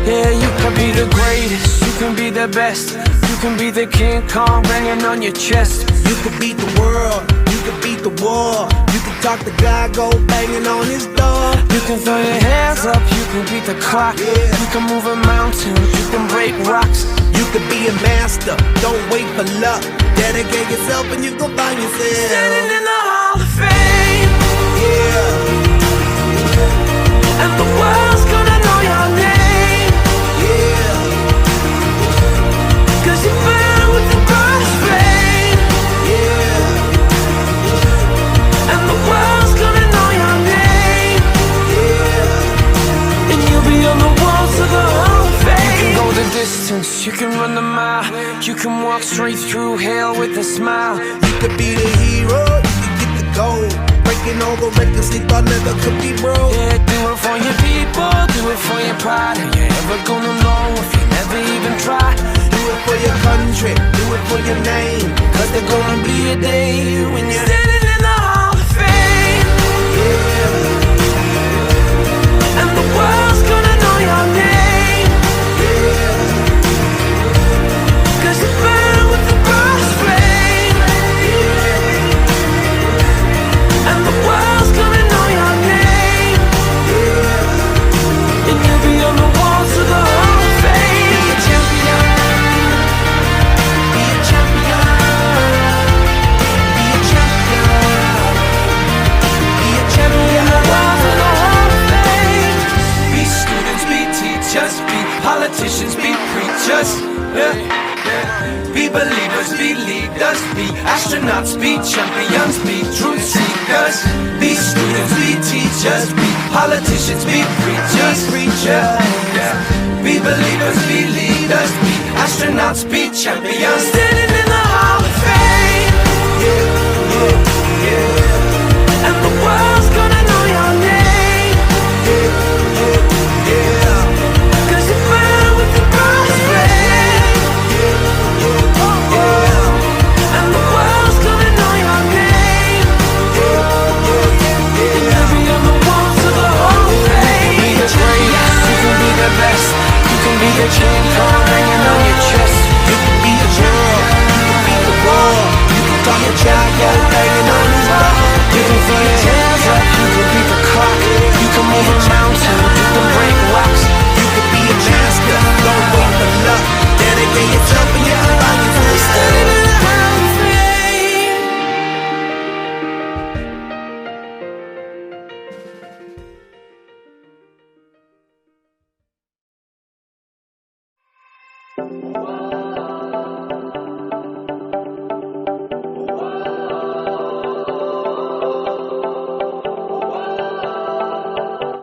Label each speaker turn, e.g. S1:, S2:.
S1: Yeah, you can be the greatest, you can be the best, you can be the King Kong banging on your chest.
S2: You could beat the world, you could beat the war. You can talk to God, go banging on his door.
S1: You can throw your hands up, you can beat the clock. You can move a mountain, you can break rocks.
S2: You could be a master, don't wait for luck. Dedicate yourself and you gon' find yourself
S1: Standing in the Hall of Fame.
S2: Yeah,
S1: And the world's gonna know your name.
S2: yeah,
S1: 'Cause you burn with the brightest flame.
S2: yeah,
S1: And the world's gonna know your name.
S2: yeah.
S1: And you'll be on the walls of the Hall of Fame. You can go the distance, you can run the mile. You can walk straight through hell with a smile.
S2: You could be the hero, you could get the gold. Breaking all the records they thought never could be broke.
S1: Yeah, do it for your people, do it for your pride. Are you ever gonna know if you never even try?
S2: Do it for your country, do it for your name. 'Cause there's gonna be a day when you're
S1: Standing in the Hall of Fame.
S2: yeah,
S1: And the world's gonna know your name.
S2: yeah,
S1: 'Cause you burn with the brightest flame. And the world's gonna know your name. And you'll be on the walls of the Hall of Fame.
S2: be a champion, be a champion, be a champion, be a champion.
S1: Walls of the Hall of Fame. Be students, be teachers, be politicians, be preachers. Yeah. Be believers, be leaders, be astronauts, be champions, be truth seekers. Be students, be teachers, be politicians, be preachers, yeah. Be believers, be leaders, be astronauts, be champions. Standing in the Hall of Fame. And the world's gonna know your name. 'Cause you burn with the brightest flame. And the world's gonna know your name. And you'll be on the walls of the Hall of Fame. You can be the greatest, you can be the best, you can be the King Kong hanging on your chest.
S2: You can be the world, you can beat the war. You can talk to God, go banging on his door.
S1: You can throw your hands up, you can beat the clock. You can move a mountain, you can break rocks.
S2: You could be a master, don't wait for luck. Dedicate yourself and you can find yourself
S1: Standing in the Hall of Fame.